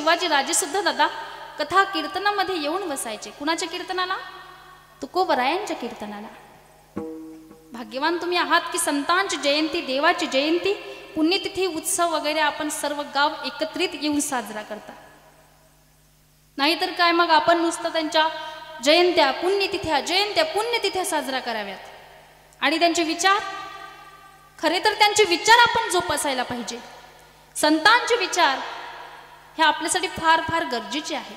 शिवाजी राजे सुद्धा दादा कथा कीर्तनामध्ये येऊन बसायचे. कुणाच्या कीर्तनाला? तुकोबरायांच्या कीर्तनाला. भाग्यवान तुम्ही आहात की संतांची जयंती, देवाची जयंती, पुण्यतिथी, उत्सव वगैरे आपण सर्व गाव एकत्रित येऊन साजरा करता. नाहीतर काय मग आपण नुसतं त्यांच्या जयंत्या पुण्यतिथ्या साजरा कराव्यात. आणि त्यांचे विचार, खरे तर त्यांचे विचार आपण जोपासायला पाहिजे. संतांचे विचार हे आपल्यासाठी फार फार गरजेचे आहे.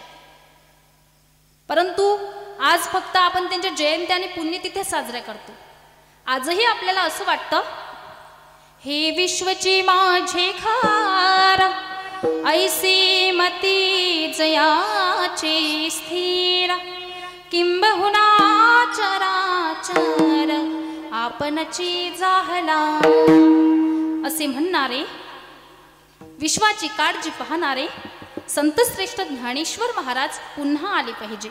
परंतु आज फक्त आपण त्यांच्या जयंत्या आणि पुण्यतिथ्या साजऱ्या करतो. आजही आपल्याला असं वाटतं, हे विश्वची माझे खार, ऐसी मती जयाची स्थिर, किंबहुना चराचर आपणची जाहला. असे म्हणणारे, विश्वाची काळजी पाहणारे संतश्रेष्ठ ज्ञानेश्वर महाराज पुन्हा आले पाहिजे.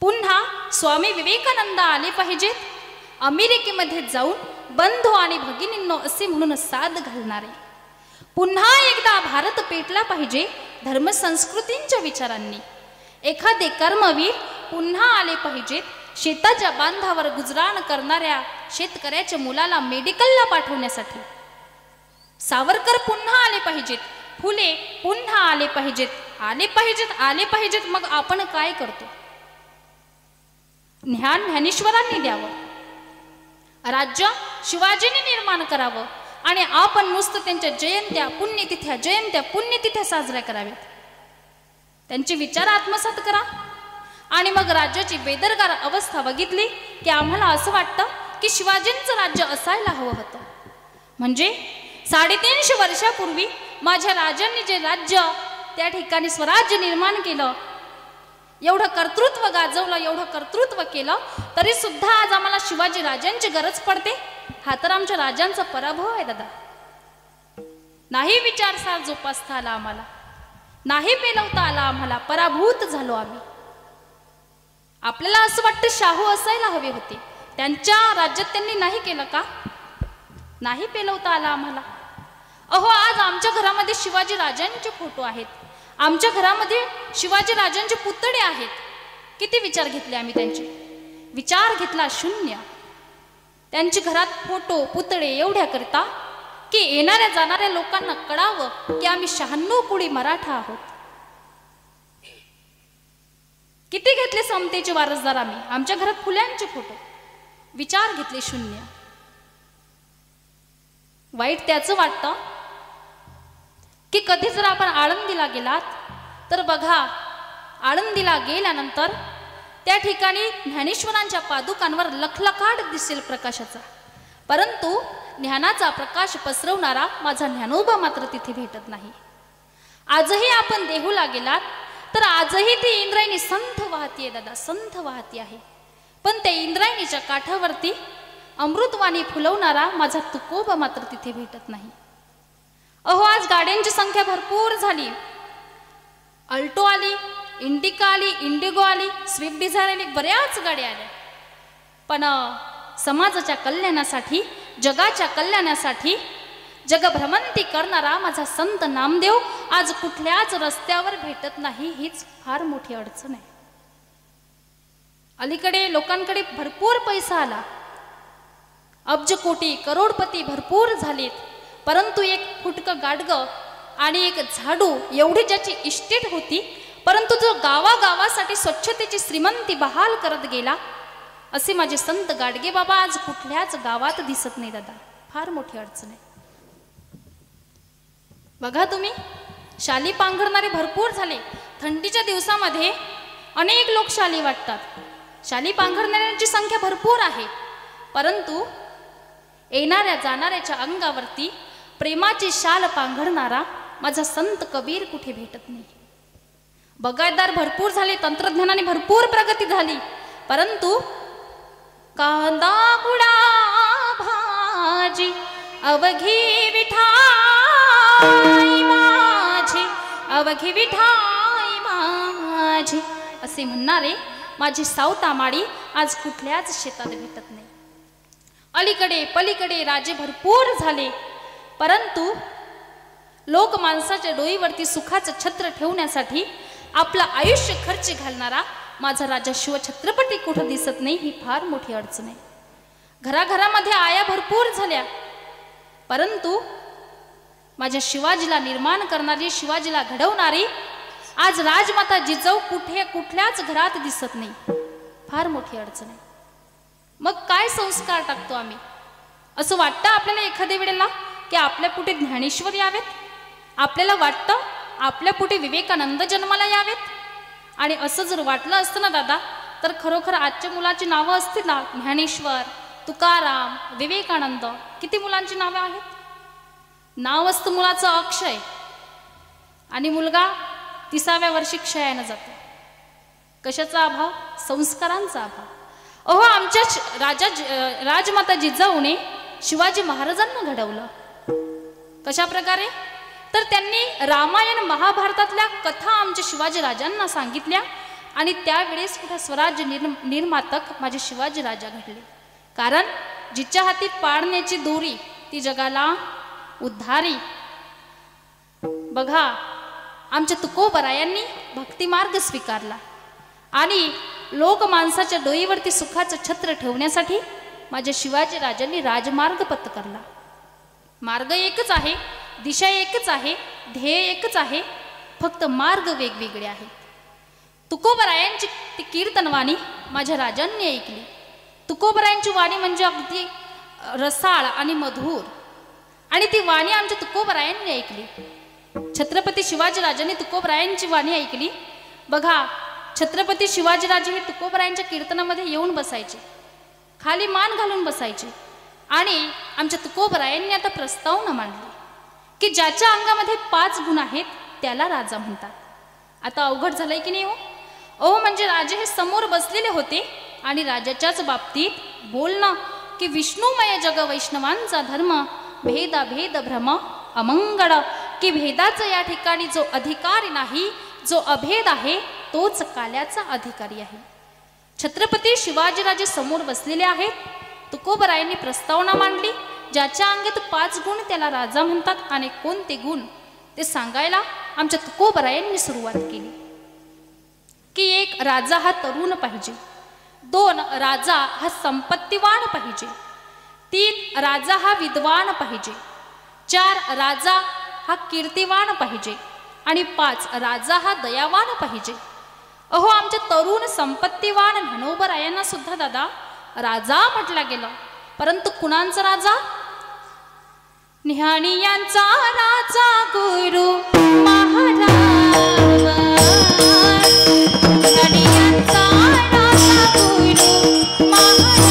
पुन्हा स्वामी विवेकानंद आले पाहिजेत. अमेरिकेमध्ये जाऊन बंधू आणि भगिनींनो असे म्हणून साद घालणारे. पुन्हा एकदा भारत पेटला पाहिजे धर्मसंस्कृतींच्या विचारांनी. एखादे कर्मवीर पुन्हा आले पाहिजेत. शेताच्या बांधावर गुजराण करणाऱ्या शेतकऱ्याच्या मुलाला मेडिकलला पाठवण्यासाठी. सावरकर पुन्हा आले पाहिजेत. फुले पुन्हा आले पाहिजेत. आले पाहिजेत. मग आपण काय करतो? ज्ञानेश्वरांनी द्यावं. राज्य शिवाजींनी निर्माण करावं. आणि आपण नुसतं त्यांच्या जयंत्या पुण्यतिथ्या साजऱ्या कराव्यात. त्यांचे विचार आत्मसात करा. आणि मग राज्याची बेदरकार अवस्था बघितली की आम्हाला असं वाटतं की शिवाजींचं राज्य असायला हवं होतं. म्हणजे 350 वर्षापूर्वी माझ्या राजांनी जे राज्य त्या ठिकाणी स्वराज्य निर्माण केलं, एवढं कर्तृत्व गाजवलं, एवढं कर्तृत्व केलं, तरी सुद्धा आज आम्हाला शिवाजी राजांची गरज पडते. हा तर आमच्या राजांचा पराभव आहे दादा. नाही विचारसार जोपासता आला आम्हाला, नाही पेलवता आला आम्हाला, पराभूत झालो आम्ही. आपल्याला असं वाटतं शाहू असायला हवे होते. त्यांच्या राज्यात त्यांनी नाही केलं का? नाही पेलवता आला आम्हाला. अहो, आज आमच्या घरामध्ये शिवाजी राजांचे फोटो आहेत. आमच्या घरामध्ये शिवाजी राजांचे पुतळे आहेत. किती विचार घेतले आम्ही त्यांचे? विचार घेतला शून्य. त्यांच्या घरात फोटो पुतळे एवढ्या करता की येणाऱ्या जाणाऱ्या लोकांना कळावं की आम्ही 96 कुळी मराठा आहोत. किती घेतले समतेचे वारसदार आम्ही. आमच्या घरात फुल्यांचे फोटो. विचार घेतले शून्य. वाईट त्याचं वाटतं की कधी जर आपण आळंदीला गेलात तर बघा, आळंदीला गेल्यानंतर त्या ठिकाणी ज्ञानेश्वरांच्या पादुकांवर लखलखाट दिसेल प्रकाशाचा. परंतु ज्ञानाचा प्रकाश पसरवणारा माझा ज्ञानोबा मात्र तिथे भेटत नाही. आजही आपण देहूला गेलात तर आजही ती इंद्रायणी संथ वाहतीये दादा, संथ वाहती आहे. पण त्या इंद्रायणीच्या काठावरती अमृतवाणी फुलवणारा माझा तुकोबा मात्र तिथे भेटत नाही. अहो, आज गाड्यांची संख्या भरपूर झाली. अल्टो आली, इंडिका आली, इंडिगो आली, स्विफ्ट डिझायर आली, बऱ्याच गाड्या आल्या. पण समाजाच्या कल्याणासाठी, जगाच्या कल्याणासाठी जगभ्रमंती करणारा माझा संत नामदेव आज कुठल्याच रस्त्यावर भेटत नाही. हीच फार मोठी अडचण आहे. अलीकडे लोकांकडे भरपूर पैसा आला, अब्ज कोटी करोडपती भरपूर झालेत. परंतु एक फुटकं गाडगं आणि एक झाडू एवढी ज्याची इस्टेट होती, परंतु जो गावागावासाठी स्वच्छतेची श्रीमंती बहाल करत गेला, असे माझे संत गाडगे बाबा आज कुठल्याच गावात दिसत नाही दादा. फार मोठी अडचण आहे. बघा तुम्ही, शाली पांघरणारे भरपूर झाले. थंडीच्या दिवसामध्ये अनेक लोक शाली वाटतात. शाली पांघरणाऱ्यांची संख्या भरपूर आहे. परंतु येणाऱ्या जाणाऱ्याच्या अंगावरती प्रेमाची शाल पांघरणारा माझा संत कबीर कुठे भेटत नाही. बगायतदार भरपूर झाले, तंत्रज्ञानाने भरपूर प्रगती झाली, परंतु कांदा गुडा भाजी अवघी विठाई माझी, अवघी विठाई माझी असे म्हणणारे माझी सावतामाडी आज कुठल्याच शेतात भेटत नाही. अलीकडे पलीकडे राजे भरपूर झाले, परंतु लोक माणसाच्या डोईवरती सुखाचं छत्र ठेवण्यासाठी आपलं आयुष्य खर्च घालणारा माझा राजा शिवछत्रपती कुठं दिसत नाही, ही फार मोठी अडचण आहे. घराघरामध्ये आया भरपूर झाल्या, परंतु माझ्या शिवाजीला निर्माण करणारी, शिवाजीला घडवणारी आज राजमाता जिजाऊ कुठल्याच घरात दिसत नाही. फार मोठी अडचण आहे. मग काय संस्कार टाकतो आम्ही? असं वाटतं आपल्याला एखाद्या वेळेला की आपल्या पोटी ज्ञानेश्वर यावेत, आपल्याला वाटतं आपल्या पोटी विवेकानंद जन्माला यावेत. आणि असं जर वाटलं असतं ना दादा, तर खरोखर आजच्या मुलाची नावं असतील ना, ज्ञानेश्वर, तुकाराम, विवेकानंद, किती मुलांची नावं आहेत. नाव असतं मुलाचं अक्षय, आणि मुलगा 30व्या वर्षी क्षयानं जातो. कशाचा अभाव? संस्कारांचा अभाव. अहो, आमच्या राजमाता जिजाऊने शिवाजी महाराजांना घडवलं. कशा प्रकारे? तर त्यांनी रामायण महाभारतातल्या कथा आमच्या शिवाजी राजांना सांगितल्या, आणि त्यावेळेस कुठे स्वराज्य निर्मातक माझे शिवाजी राजा घडले. कारण जिच्या हाती पाळण्याची दोरी ती जगाला उद्धारी. बघा, आमच्या तुकोबरायांनी भक्तिमार्ग स्वीकारला, आणि लोक माणसाच्या डोईवरती सुखाचं छत्र ठेवण्यासाठी माझ्या शिवाजी राजांनी राजमार्ग पत्करला. मार्ग एकच आहे, दिशा एकच आहे, ध्येय एकच आहे, फक्त मार्ग वेगवेगळे आहेत. तुकोबरायांची ती कीर्तनवाणी माझ्या राजांनी ऐकली. तुकोबरायांची वाणी म्हणजे अगदी रसाळ आणि मधुर, आणि ती वाणी आमच्या तुकोबरायांनी ऐकली. छत्रपती शिवाजीराजांनी तुकोबरायांची वाणी ऐकली. बघा, छत्रपती शिवाजीराजे हे तुकोबरायांच्या कीर्तनामध्ये येऊन बसायचे, खाली मान घालून बसायचे, आणि आमच्या तुकोबरायांनी आता प्रस्तावना मांडली की ज्याच्या अंगामध्ये 5 गुण आहेत त्याला राजा म्हणतात. आता अवघड झालंय की नाही हो? अहो, म्हणजे राजे हे समोर बसलेले होते, आणि राजाच्याच बाबतीत बोलणं की विष्णुमय जग वैष्णवांचा धर्म, भेदा भेद भ्रम अमंगळ, की भेदाचं या ठिकाणी जो अधिकारी नाही, जो अभेद आहे तोच काल्याचा अधिकारी आहे. छत्रपती शिवाजीराजे समोर बसलेले आहेत. तुकोबरायांनी प्रस्तावना मांडली, ज्याच्या अंगात 5 गुण त्याला राजा म्हणतात, आणि कोणते गुण ते सांगायला आमच्या तुकोबरायांनी सुरुवात केली. की 1, राजा हा तरुण पाहिजे. 2, राजा हा संपत्तीवान पाहिजे. 3, राजा हा विद्वान पाहिजे. 4, राजा हा कीर्तिवान पाहिजे. आणि 5, राजा हा दयावान पाहिजे. अहो, आमच्या तरुण संपत्तीवान ज्ञानोबरायांना सुद्धा दादा राजा म्हटलं गेलं, परंतु कुणांचा राजा? ज्ञानियांचा राजा गुरु महाराज, ज्ञानियांचा राजा गुरु महाराज.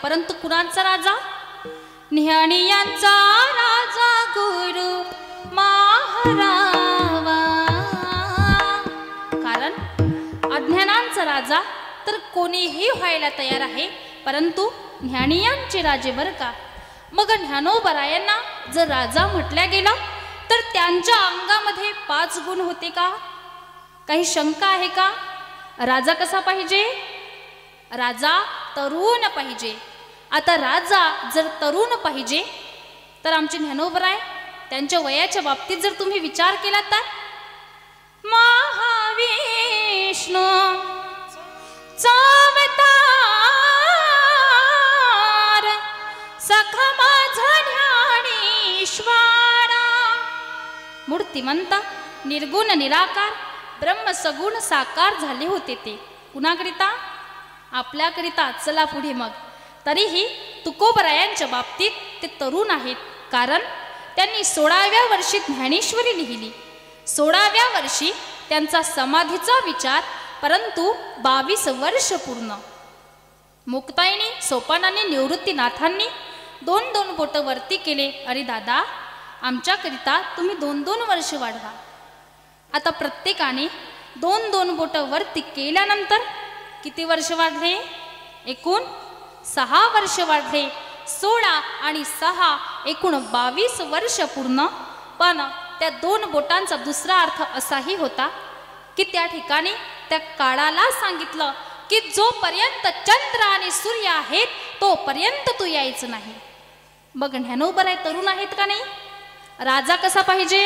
परंतु कुणाचा राजा? न्याणियांचा राजा गुरु महारावा. कारण अज्ञानांचा राजा तर कोणीही व्हायला तयार आहे, परंतु ज्ञानियांचे राजे बर का. मग ज्ञानोबरायांना जर राजा म्हटल्या गेला तर त्यांच्या अंगामध्ये 5 गुण होते का? काही शंका आहे का? राजा कसा पाहिजे? राजा तरुण पाहिजे. आता राजा जर तरुण पाहिजे तर आमचे ज्ञानोबराय त्यांच्या वयाच्या बाबतीत जर तुम्ही विचार केला तर महाविष्णू चमत्कार सखा माझा ज्ञानेश्वरा. मूर्तिमंत निर्गुण निराकार ब्रह्म सगुण साकार झाले होते ते कुणाकरिता? आपल्याकरिता. चला पुढे मग. तरीही तुकोबरायांच्या बाबतीत ते तरुण आहेत, कारण त्यांनी 16व्या वर्षी ज्ञानेश्वरी लिहिली. 16व्या वर्षी त्यांचा समाधीचा विचार, परंतु 22 वर्ष पूर्ण. मुक्ताईनी, सोपानांनी, निवृत्तीनाथांनी 2-2 बोट वरती केले. अरे दादा, आमच्याकरिता तुम्ही 2-2 वर्ष वाढवा. आता प्रत्येकाने 2-2 बोट वरती केल्यानंतर किती वर्ष वाढले? एकूण 6 वर्ष वाढले. 16 आणि 6 एकूण 22 वर्ष पूर्ण. पण त्या 2 बोटांचा दुसरा अर्थ असाही होता की त्या ठिकाणी त्या काळाला सांगितलं की जोपर्यंत चंद्र आणि सूर्य आहेत तोपर्यंत तू यायचं नाही. मग ज्ञानोबराय तरुण आहेत का नाही? राजा कसा पाहिजे?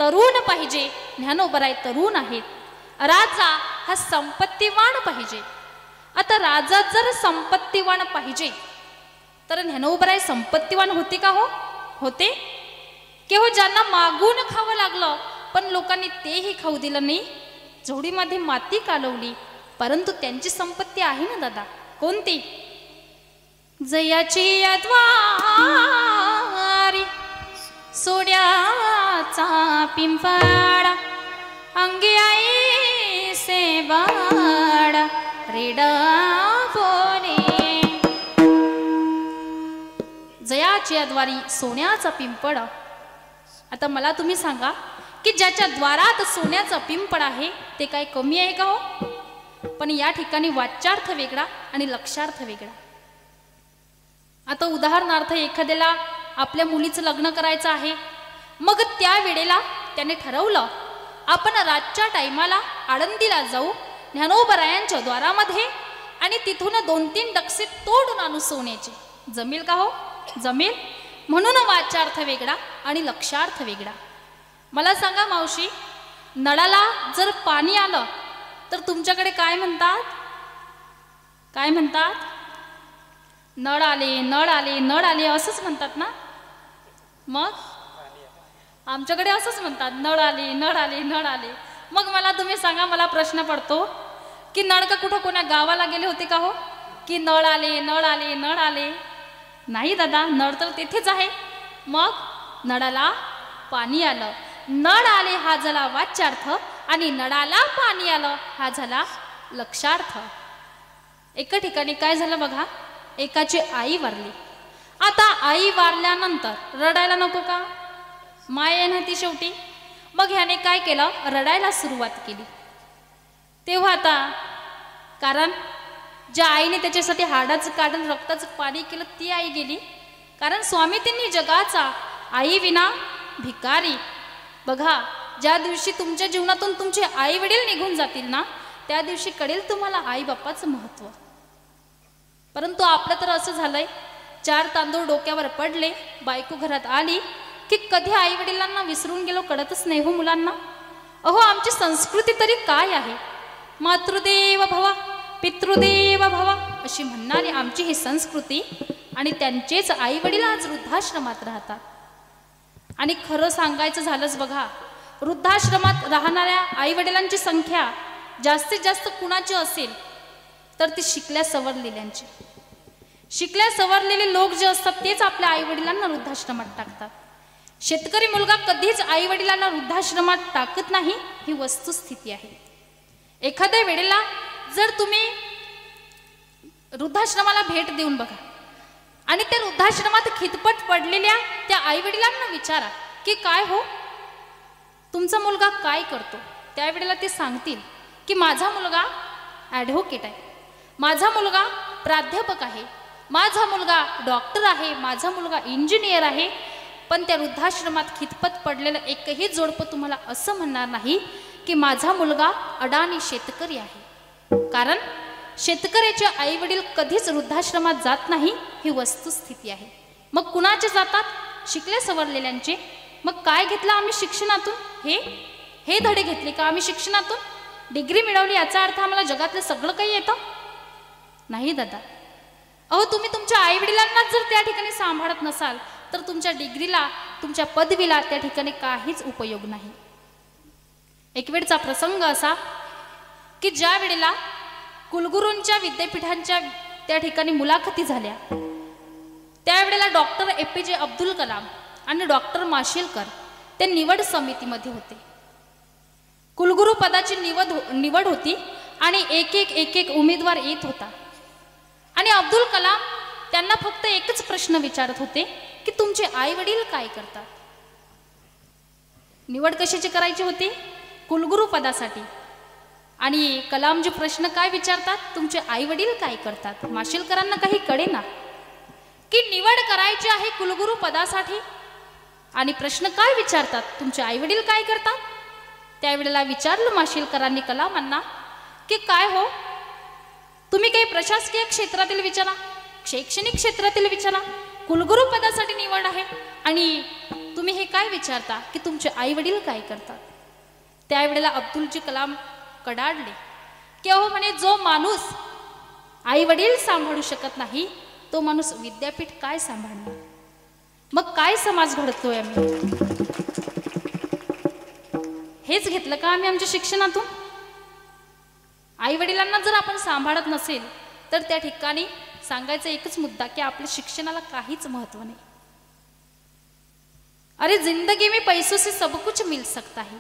तरुण पाहिजे. ज्ञानोबराय तरुण आहेत. राजा हा संपत्तीवान पाहिजे. आता राजा जर संपत्तीवान पाहिजे तर ज्ञानोबराय संपत्तीवान होते का? हो होते. केवळ ज्यांना मागून खावं लागलं पण लोकांनी तेही खाऊ दिलं नाही, झोडीमध्ये माती कालवली, परंतु त्यांची संपत्ती आहे ना दादा. कोणती? जयाची द्वारी सोड्याचा पिंपळा अंगी आई से बाळा रेडा बोले. जयाच्या द्वारी सोन्याचा पिंपळ. आता मला तुम्ही सांगा की ज्याच्या द्वारात सोन्याचा पिंपळ आहे ते काय कमी आहे का? हो. पण या ठिकाणी वाच्यार्थ वेगळा आणि लक्षार्थ वेगळा. आता उदाहरणार्थ एखाद्याला आपल्या मुलीचं लग्न करायचं आहे, मग त्या वेळेला त्याने ठरवलं आपण रातच्या टायमाला आळंदीला जाऊ ज्ञानोबरायांच्या द्वारामध्ये आणि तिथून 2-3 डक्से तोडून आणू सोन्याचे. जमेल का? हो जमेल. म्हणून वाच्यार्थ वेगळा आणि लक्षार्थ वेगळा. मला सांगा मावशी, नळाला जर पाणी आलं तर तुमच्याकडे काय म्हणतात? काय म्हणतात? नळ आले, नळ आले, नळ आले असंच म्हणतात ना? मग आमच्याकडे असंच म्हणतात, नळ आले, नळ आले, नळ आले. मग मला तुम्ही सांगा, मला प्रश्न पडतो की नळ का कुठं कोणा गावाला गेले होते का? हो की नळ आले, नळ आले, नळ आले? नाही दादा, नळ तर तिथेच आहे. मग नळाला पाणी आलं. नळ आले हा झाला वाच्यार्थ आणि नळाला पाणी आलं हा झाला लक्षार्थ. एका ठिकाणी काय झालं बघा, एकाची आई वारली. आता आई वारल्यानंतर रडायला नको का? माय ना ती शेवटी. मग ह्याने काय केलं? रडायला सुरुवात केली. तेव्हा आता कारण ज्या आईने त्याच्यासाठी हाडाचं काढून रक्ताचं पाणी केलं ती आई गेली. कारण स्वामी त्यांनी जगाचा आई विना भिकारी. बघा, ज्या दिवशी तुमच्या जीवनातून तुमचे आई वडील निघून जातील ना, त्या दिवशी कळेल तुम्हाला आई बापाचं महत्व. परंतु आपलं तर असं झालंय, 4 तांदूळ डोक्यावर पडले, बायको घरात आली की कधी आई वडिलांना विसरून गेलो कळतच नाही. हो मुलांना, अहो आमची संस्कृती तरी काय आहे? मातृदेव भव पितृदेव भव अशी म्हणणारी आमची ही संस्कृती, आणि त्यांचेच आई वडील आज वृद्धाश्रमात राहतात. आणि खरं सांगायचं झालंच बघा, वृद्धाश्रमात राहणाऱ्या आई वडिलांची संख्या जास्तीत जास्त कुणाची असेल तर ती शिकल्या सवरलेल्यांची. शिकल्या सवरलेले लोक जे असतात तेच आपल्या आई वडिलांना वृद्धाश्रमात टाकतात. शेतकरी मुलगा कधीच आई वडिलांना वृद्धाश्रमात टाकत नाही, ही वस्तुस्थिती आहे. एखाद्या वेळेला जर तुम्ही वृद्धाश्रमाला भेट देऊन बघा, आणि त्या वृद्धाश्रमात खितपत पडलेल्या त्या आई वडिलांना विचारा की काय हो, तुमचा मुलगा काय करतो. त्यावेळेला ते सांगतील की माझा मुलगा ॲडव्होकेट आहे, माझा मुलगा प्राध्यापक आहे, माझा मुलगा डॉक्टर आहे, माझा मुलगा इंजिनियर आहे. पण त्या वृद्धाश्रमात खितपत पडलेलं एकही जोडपं तुम्हाला असं म्हणणार नाही की माझा मुलगा अडाणी शेतकरी आहे. कारण शेतकऱ्याचे आई वडील कधीच वृद्धाश्रमात जात नाही, ही वस्तुस्थिती आहे. मग कुणाचे जातात? शिकल्या सवरलेल्यांचे. मग काय घेतलं आम्ही शिक्षणातून? हे धडे घेतले का आम्ही शिक्षणातून? डिग्री मिळवली याचा अर्थ आम्हाला जगातलं सगळं काही येतं? नाही दादा. अहो, तुम्ही तुमच्या आई वडिलांनाच जर त्या ठिकाणी सांभाळत नसाल तर तुमच्या डिग्रीला, तुमच्या पदवीला त्या ठिकाणी काहीच उपयोग नाही. एक वेळचा प्रसंग असा की ज्या वेळेला कुलगुरूंच्या विद्यापीठांच्या त्या ठिकाणी मुलाखती झाल्या, त्यावेळेला डॉक्टर APJ अब्दुल कलाम आणि डॉक्टर माशेलकर ते निवड समितीमध्ये होते. कुलगुरू पदाची निवड होती आणि एक एक उमेदवार येत होता. आणि अब्दुल कलाम त्यांना फक्त एकच प्रश्न विचारत होते की तुमचे आई वडील काय करतात. निवड कशाची करायची होती? कुलगुरू पदासाठी. आणि कलामजी प्रश्न काय विचारतात? तुमचे आई वडील काय करतात. माशेलकरांना काही कळेना की निवड करायची आहे कुलगुरू पदासाठी आणि प्रश्न काय विचारतात? तुमचे आई वडील काय करतात. त्यावेळेला विचारलं माशेलकरांनी कलामांना की काय हो, तुम्ही काही प्रशासकीय क्षेत्रातील विचारा, शैक्षणिक क्षेत्रातील विचारा, कुलगुरू पदासाठी निवड आहे आणि तुम्ही हे काय विचारता की तुमचे आई वडील काय करतात. त्यावेळेला अब्दुलजी कलाम कडाडले की अहो म्हणे, जो माणूस आई वडील सांभाळू शकत नाही तो माणूस विद्यापीठ काय सांभाळणार. मग काय समाज घडतोय आम्ही? हेच घेतलं का आम्ही आमच्या शिक्षणातून? आई वडिलांना जर आपण सांभाळत नसेल तर त्या ठिकाणी सांगायचा एकच मुद्दा की आपल्या शिक्षणाला काहीच महत्व नाही. अरे जिंदगी में पैसों से सब कुछ मिल सकता है,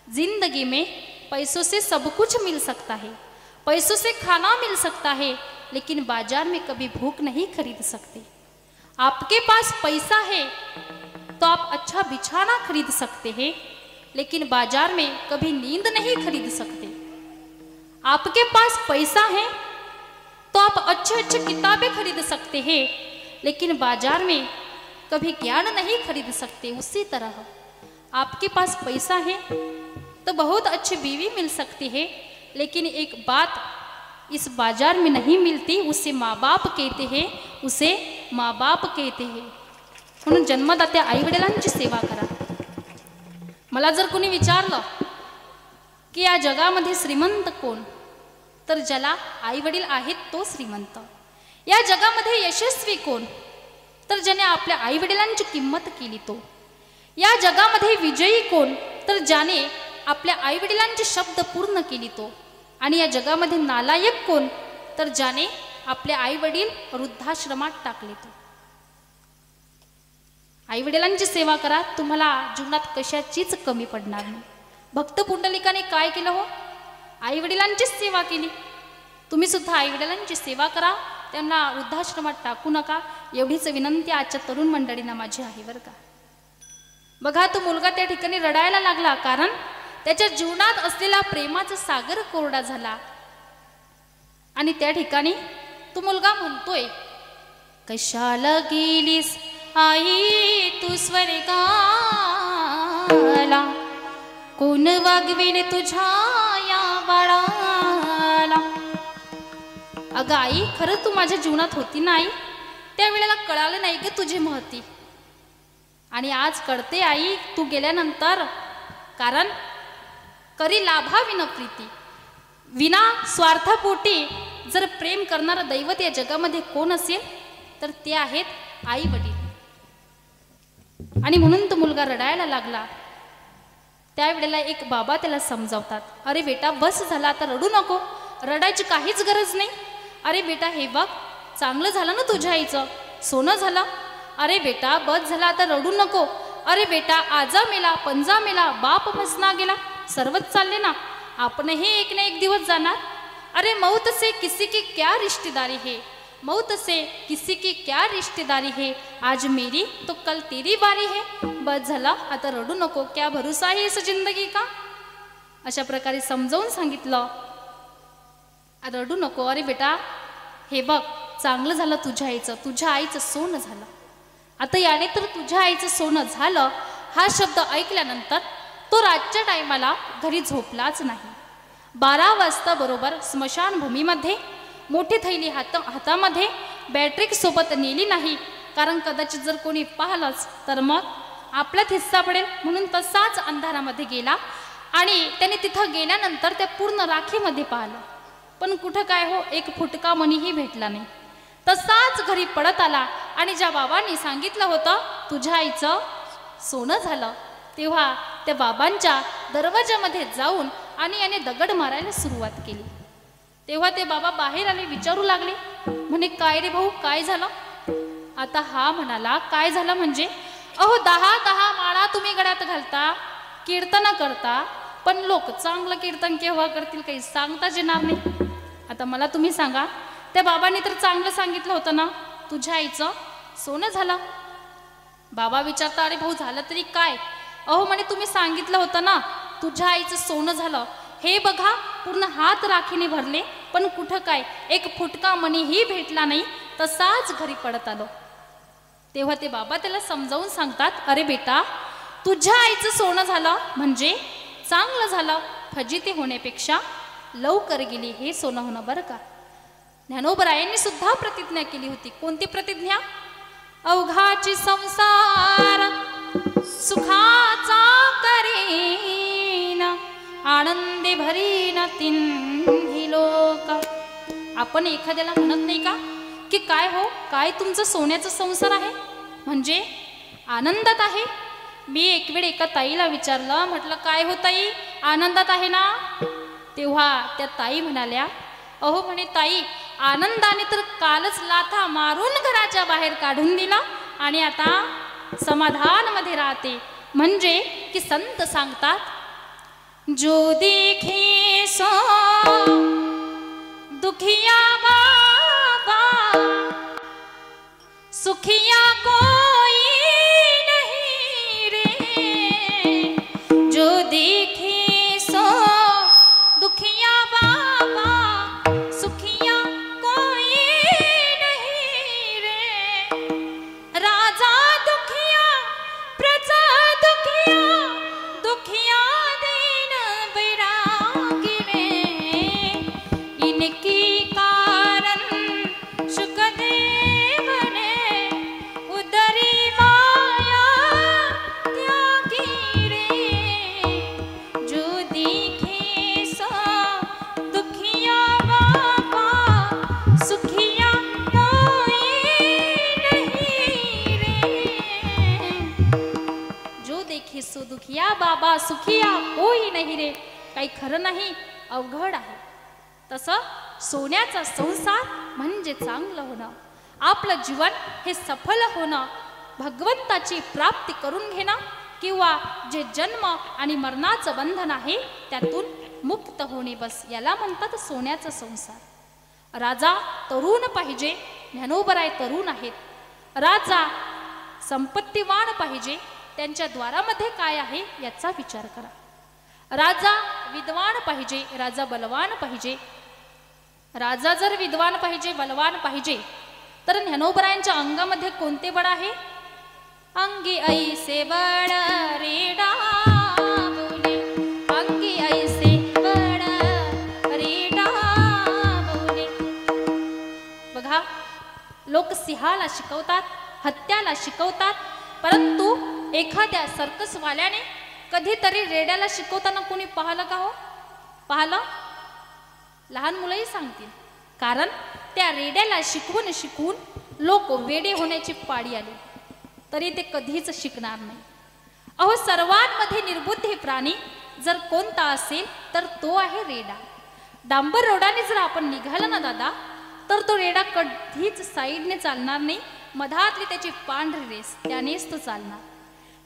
जिंदगी में पैसों से सब कुछ मिल सकता है, पैसों से खाना मिल सकता है, लेकिन बाजार में कभी भूख नहीं खरीद सकते. आपके पास पैसा है तो आप अच्छा बिछाना खरीद सकते हैं, लेकिन बाजार में कभी नींद नहीं खरीद सकते. आपके पास पैसा है तो आप अच्छे अच्छे किताबें खरीद सकते हैं, लेकिन बाजार में कभी ज्ञान नहीं खरीद सकते. उसी तरह आपके पास पैसा है तो बहुत अच्छी बीवी मिल सकती है, लेकिन एक बात इस बाजार में नहीं मिलती, उसे माँ बाप कहते हैं, उसे माँ बाप कहते हैं. म्हणून जन्मदात्या आई वडिलांची सेवा करा. मला जर कोणी विचारलं की या जगामध्ये श्रीमंत कोण, तर ज्याला आई वडील आहेत तो श्रीमंत. या जगामध्ये यशस्वी कोण, तर ज्याने आपल्या आई वडिलांची किंमत केली तो. या जगामध्ये विजयी कोण, तर ज्याने आपल्या आई वडिलांचे शब्द पूर्ण केली तो. आणि या जगामध्ये नालायक कोण, तर ज्याने आपले आई वडील वृद्धाश्रमात टाकले तो. आई वडिलांची सेवा करा, तुम्हाला जीवनात कशाचीच कमी पडणार नाही. भक्त पुंडलिकाने काय केलं हो? आई वडिलांचीच सेवा केली. तुम्ही सुद्धा आई वडिलांची सेवा करा, त्यांना वृद्धाश्रमात टाकू नका, एवढीच विनंती आजच्या तरुण मंडळींना माझी आहे बरं का. बघा, तो मुलगा त्या ठिकाणी रडायला लागला, कारण त्याच्या जीवनात असलेला प्रेमाचा सागर कोरडा झाला. आणि त्या ठिकाणी तो मुलगा म्हणतोय, कशाला गेलीस आई तू स्वर्गाला, कोण वागवेन तुझ्या या बाळाला. अगं आई, खरं तू माझ्या जीवनात होती ना आई, त्यावेळेला कळालं नाही की तुझी महती, आणि आज कळते आई तू गेल्यानंतर. कारण करी लाभा विना प्रीती, विना स्वार्थापोटी जर प्रेम करणारं दैवत या जगामध्ये कोण असेल तर ते आहेत आई वडील. आणि म्हणून तो मुलगा रडायला लागला. त्यावेळेला एक बाबा त्याला समजावतात, अरे बेटा बस झाला, आता रडू नको, रडायची काहीच गरज नाही. अरे बेटा हे बघ, चांगलं झालं ना तुझ्या आईचं, सोनं झालं. अरे बेटा बस झाला, आता रडू नको. अरे बेटा आजा मेला, पंजा मेला, बाप मसना गेला, सर्वच चालले ना, आपणही एक ना एक दिवस जाणार. अरे मौत से किसी की क्या रिश्तेदारी है, मौत से किसी की क्या रिश्तेदारी है, आज मेरी तो कल तेरी बारी है, बस झाला आता रडू नको, क्या भरोसा आहे इस जिंदगी का. अशा प्रकारे समजावून सांगितलं. रडू नको, अरे बेटा हे बघ चांगलं झालं तुझ्या आईचं सोनं झालं. आता याने तर तुझ्या आईचं सोनं झालं हा शब्द ऐकल्यानंतर तो रातच्या टायमाला घरी झोपलाच नाही. 12 वाजता बरोबर स्मशानभूमीमध्ये मोठी थैली हातामध्ये बॅटरी सोबत नेली नाही, कारण कदाचित जर कोणी पाहिलंच तर मग आपल्यात हिस्सा पडेल, म्हणून तसाच अंधारामध्ये गेला. आणि त्याने तिथं गेल्यानंतर त्या पूर्ण राखीमध्ये पाहिलं, पण कुठं काय हो एक फुटका मणीही भेटला नाही. तसाच घरी पडत आला आणि ज्या बाबांनी सांगितलं होतं तुझ्या आईचं सोनं झालं, तेव्हा त्या बाबांच्या दरवाजामध्ये जाऊन आणि याने दगड मारायला सुरुवात केली. तेव्हा ते बाबा बाहेर आले, विचारू लागले, म्हणे काय रे भाऊ काय झालं. आता हा म्हणाला काय झालं म्हणजे, अहो 10 माळा तुम्ही गळ्यात घालता, कीर्तन करता, पण लोक चांगलं कीर्तन केव्हा करतील काही सांगताच येणार नाही. आता मला तुम्ही सांगा, त्या बाबांनी तर चांगलं सांगितलं होतं ना तुझ्या आईचं सोनं झालं. बाबा विचारता अरे भाऊ झालं तरी काय. अहो म्हणे तुम्ही सांगितलं होतं ना तुझ्या आईचं सोनं झालं, हे बघा पूर्ण हात राखीने भरले, पण कुठं काय एक फुटका मणीही भेटला नाही, तसाच घरी पडत आलो. तेव्हा ते बाबा त्याला समजावून सांगतात, अरे बेटा तुझ्या आईचं सोनं झालं म्हणजे चांगलं झालं, फजिती होण्यापेक्षा लवकर गेली हे सोनं होणं बरं का. ज्ञानोबरायांनी सुद्धा प्रतिज्ञा केली होती. कोणती प्रतिज्ञा. अवघाची संसार सुखाचा करीन, आनंदे भरीन तिन्ही लोक. आपण एखाद्याला म्हणत नाही का की काय हो काय तुमचं सोन्याचा संसार आहे, म्हणजे आनंदात आहे. मी एक वेळ एका ताईला विचारलं, म्हटलं काय हो ताई आनंदात आहे ना. तेव्हा त्या ताई म्हणाल्या, अहो म्हणे ताई आनंदाने तर कालच लाथा मारून घराच्या बाहेर काढून दिला आणि आता समाधान मध्ये राहते. म्हणजे की संत सांगतात, जो देखे सो दुखिया बाबा, सुखिया कोई नहीं रे. जो देखे सो दुखिया बाबा, सुखिया कोई नहीं रे. राजा दुखिया प्रजा दुखिया, दुखिया दीन बैरागी रे. इनकी कारण सुखदेव ने उदरी माया त्यागी रे. जो दिखे सो दुखिया बाबा, सुखिया कोई नहीं रे. जो देखे सो दुखिया बाबा, सुखिया कोई नाही रे. काही खरं नाही, अवघड आहे. तसं सोन्याचा संसार म्हणजे चांगलं होणं, आपलं जीवन हे सफल होणं, भगवंताची प्राप्ती करून घेणं, किंवा जे जन्म आणि मरणाचं बंधन आहे त्यातून मुक्त होणे, बस याला म्हणतात सोन्याचा संसार. राजा तरुण पाहिजे, ज्ञानोबराय तरुण आहेत. राजा संपत्तीवान पाहिजे, त्यांच्या द्वारामध्ये काय आहे याचा विचार करा. राजा विद्वान पाहिजे, राजा बलवान पाहिजे. राजा जर विद्वान पाहिजे, बलवान पाहिजे, तर ज्ञानोबरायांच्या अंगामध्ये कोणते बळ आहे. अंगी ऐसे बळ रेडा बोले, अंगी ऐसे बळ रेडा बोले. बघा लोक सिंहाला शिकवतात, हत्याला शिकवतात, परंतु एखाद्या सर्कसवाल्याने कधीतरी रेड्याला शिकवताना कोणी पाहिलं का हो. पाहिलं. लहान मुलंही सांगतील, कारण त्या रेड्याला शिकवून शिकवून लोक वेडे होण्याची पाळी आली, तरी ते कधीच शिकणार नाही. अहो सर्वांमध्ये निर्बुद्धी प्राणी जर कोणता असेल तर तो आहे रेडा. डांबर रोडाने जर आपण निघालं ना दादा, तर तो रेडा कधीच साईडने चालणार नाही, मधातली त्याची पांढरी रेस त्यानेच तो चालणार.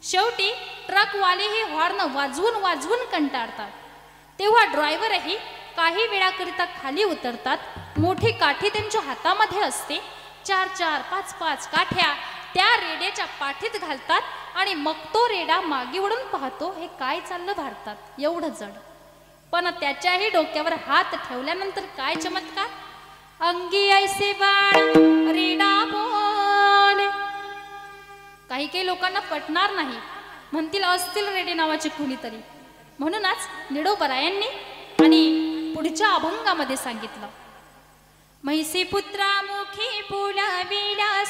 शेवटी ट्रकवाले हे हॉर्न वाजवून वाजवून कंटाळतात, तेव्हा ड्रायव्हरही काही वेळाकरिता खाली उतरतात मोठी काठी त्यांच्या हातामध्ये असते, 4-4, 5-5 काठ्या त्या रेड्याच्या पाठीत घालतात आणि मग तो रेडा मागे वळून पाहतो, हे काय चाललं भारतात, एवढं जड. पण त्याच्याही डोक्यावर हात ठेवल्यानंतर काय चमत्कार, अंगी ऐसे बाळ रेडा बोले. काही काही लोकांना पटणार नाही, म्हणतील असतील रेडे नावाचे कुणीतरी. म्हणूनच निडोबरायांनी आणि पुढच्या अभंगामध्ये सांगितलं, म्हैसी पुत्रा मुखी पुलविला